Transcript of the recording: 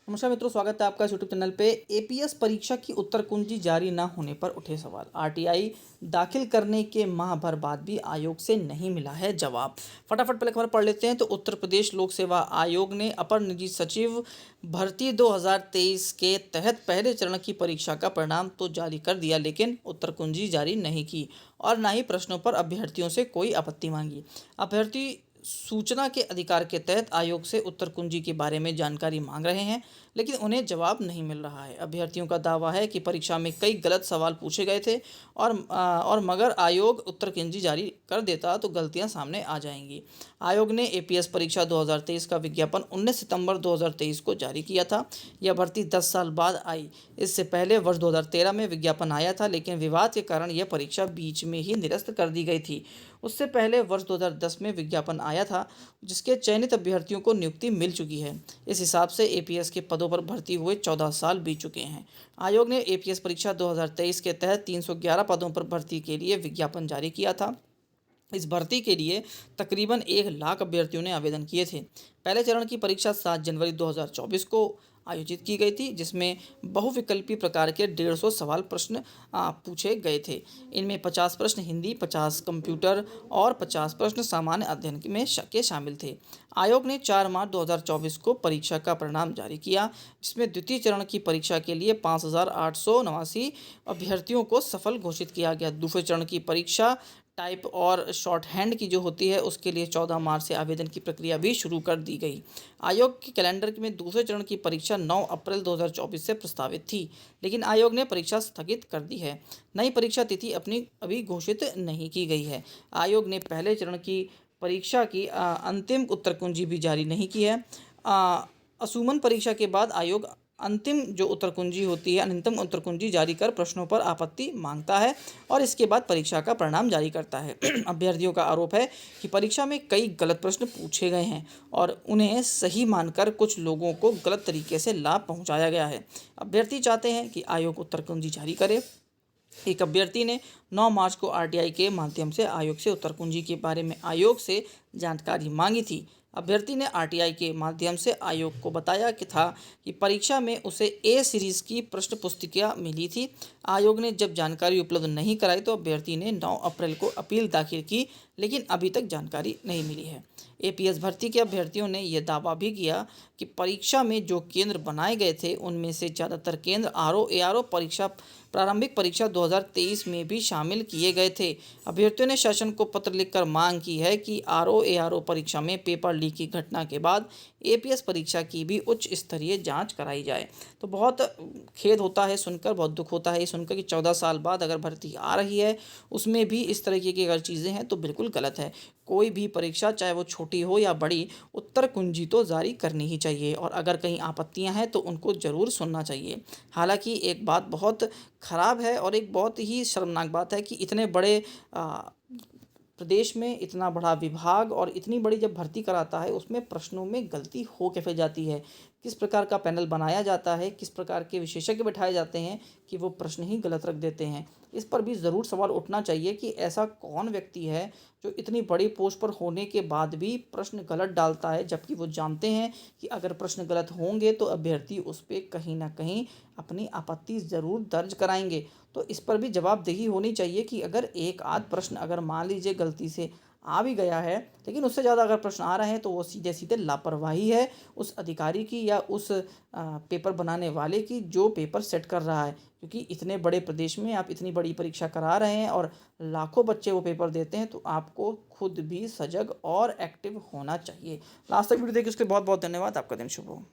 नमस्कार मित्रों, स्वागत है आपका इस यूट्यूब चैनल पे। एपीएस परीक्षा की उत्तर कुंजी जारी न होने पर उठे सवाल। आरटीआई दाखिल करने के माह भर बाद भी आयोग से नहीं मिला है जवाब। फटाफट पहले खबर पढ़ लेते हैं। तो उत्तर प्रदेश लोक सेवा आयोग ने अपर निजी सचिव भर्ती 2023 के तहत पहले चरण की परीक्षा का परिणाम तो जारी कर दिया, लेकिन उत्तर कुंजी जारी नहीं की और न ही प्रश्नों पर अभ्यर्थियों से कोई आपत्ति मांगी। अभ्यर्थी सूचना के अधिकार के तहत आयोग से उत्तर कुंजी के बारे में जानकारी मांग रहे हैं, लेकिन उन्हें जवाब नहीं मिल रहा है। अभ्यर्थियों का दावा है कि परीक्षा में कई गलत सवाल पूछे गए थे और मगर आयोग उत्तर कुंजी जारी कर देता तो गलतियां सामने आ जाएंगी। आयोग ने एपीएस परीक्षा 2023 का विज्ञापन 19 सितंबर 2023 को जारी किया था। यह भर्ती 10 साल बाद आई। इससे पहले वर्ष 2013 में विज्ञापन आया था, लेकिन विवाद के कारण यह परीक्षा बीच में ही निरस्त कर दी गई थी। उससे पहले वर्ष 2010 में विज्ञापन आया था, जिसके चयनित अभ्यर्थियों को नियुक्ति मिल चुकी है। इस हिसाब से एपीएस के पदों पर भर्ती हुए 14 साल बीत चुके हैं। आयोग ने एपीएस परीक्षा 2023 के तहत 311 पदों पर भर्ती के लिए विज्ञापन जारी किया था। इस भर्ती के लिए तकरीबन 1 लाख अभ्यर्थियों ने आवेदन किए थे। पहले चरण की परीक्षा 7 जनवरी 2024 को आयोजित की गई थी, जिसमें बहुविकल्पी प्रकार के 150 सवाल प्रश्न पूछे गए थे। इनमें 50 प्रश्न हिंदी, 50 कंप्यूटर और 50 प्रश्न सामान्य अध्ययन में शामिल थे। आयोग ने 4 मार्च 2024 को परीक्षा का परिणाम जारी किया, जिसमें द्वितीय चरण की परीक्षा के लिए 5,889 अभ्यर्थियों को सफल घोषित किया गया। दूसरे चरण की परीक्षा टाइप और शॉर्ट हैंड की जो होती है, उसके लिए 14 मार्च से आवेदन की प्रक्रिया भी शुरू कर दी गई। आयोग के कैलेंडर में दूसरे चरण की परीक्षा 9 अप्रैल 2024 से प्रस्तावित थी, लेकिन आयोग ने परीक्षा स्थगित कर दी है। नई परीक्षा तिथि अपनी अभी घोषित नहीं की गई है। आयोग ने पहले चरण की परीक्षा की अंतिम उत्तर कुंजी भी जारी नहीं की है। असूमन परीक्षा के बाद आयोग अंतिम जो उत्तर कुंजी होती है, अंतिम उत्तर कुंजी जारी कर प्रश्नों पर आपत्ति मांगता है और इसके बाद परीक्षा का परिणाम जारी करता है। अभ्यर्थियों का आरोप है कि परीक्षा में कई गलत प्रश्न पूछे गए हैं और उन्हें सही मानकर कुछ लोगों को गलत तरीके से लाभ पहुंचाया गया है। अभ्यर्थी चाहते हैं कि आयोग उत्तर कुंजी जारी करे। एक अभ्यर्थी ने 9 मार्च को आरटीआई के माध्यम से आयोग से उत्तर कुंजी के बारे में आयोग से जानकारी मांगी थी। अभ्यर्थी ने आरटीआई के माध्यम से आयोग को बताया कि परीक्षा में उसे ए सीरीज की प्रश्न पुस्तिका मिली थी। आयोग ने जब जानकारी उपलब्ध नहीं कराई तो अभ्यर्थी ने 9 अप्रैल को अपील दाखिल की, लेकिन अभी तक जानकारी नहीं मिली है। एपीएस भर्ती के अभ्यर्थियों ने यह दावा भी किया कि परीक्षा में जो केंद्र बनाए गए थे, उनमें से ज़्यादातर केंद्र आरओ परीक्षा प्रारंभिक परीक्षा 2023 में भी शामिल किए गए थे। अभ्यर्थियों ने शासन को पत्र लिखकर मांग की है कि आरओ परीक्षा में पेपर लीक की घटना के बाद एपीएस परीक्षा की भी उच्च स्तरीय जांच कराई जाए। तो बहुत खेद होता है सुनकर, बहुत दुख होता है ये सुनकर कि 14 साल बाद अगर भर्ती आ रही है, उसमें भी इस तरीके की अगर चीज़ें हैं तो बिल्कुल गलत है। कोई भी परीक्षा, चाहे वो छोटी हो या बड़ी, उत्तर कुंजी तो जारी करनी ही चाहिए और अगर कहीं आपत्तियां हैं तो उनको ज़रूर सुनना चाहिए। हालांकि एक बात बहुत ख़राब है और एक बहुत ही शर्मनाक बात है कि इतने बड़े प्रदेश में इतना बड़ा विभाग और इतनी बड़ी जब भर्ती कराता है, उसमें प्रश्नों में गलती हो कैसे जाती है। किस प्रकार का पैनल बनाया जाता है, किस प्रकार के विशेषज्ञ बिठाए जाते हैं कि वो प्रश्न ही गलत रख देते हैं। इस पर भी ज़रूर सवाल उठना चाहिए कि ऐसा कौन व्यक्ति है जो इतनी बड़ी पोस्ट पर होने के बाद भी प्रश्न गलत डालता है, जबकि वो जानते हैं कि अगर प्रश्न गलत होंगे तो अभ्यर्थी उस पर कहीं ना कहीं अपनी आपत्ति ज़रूर दर्ज कराएंगे। तो इस पर भी जवाबदेही होनी चाहिए कि अगर एक आध प्रश्न अगर मान लीजिए गलती से आ भी गया है, लेकिन उससे ज़्यादा अगर प्रश्न आ रहे हैं तो वो सीधे सीधे लापरवाही है उस अधिकारी की या उस पेपर बनाने वाले की जो पेपर सेट कर रहा है। क्योंकि इतने बड़े प्रदेश में आप इतनी बड़ी परीक्षा करा रहे हैं और लाखों बच्चे वो पेपर देते हैं, तो आपको खुद भी सजग और एक्टिव होना चाहिए। लास्ट तक वीडियो देखिए, उसके लिए बहुत बहुत धन्यवाद। आपका दिन शुभ हो।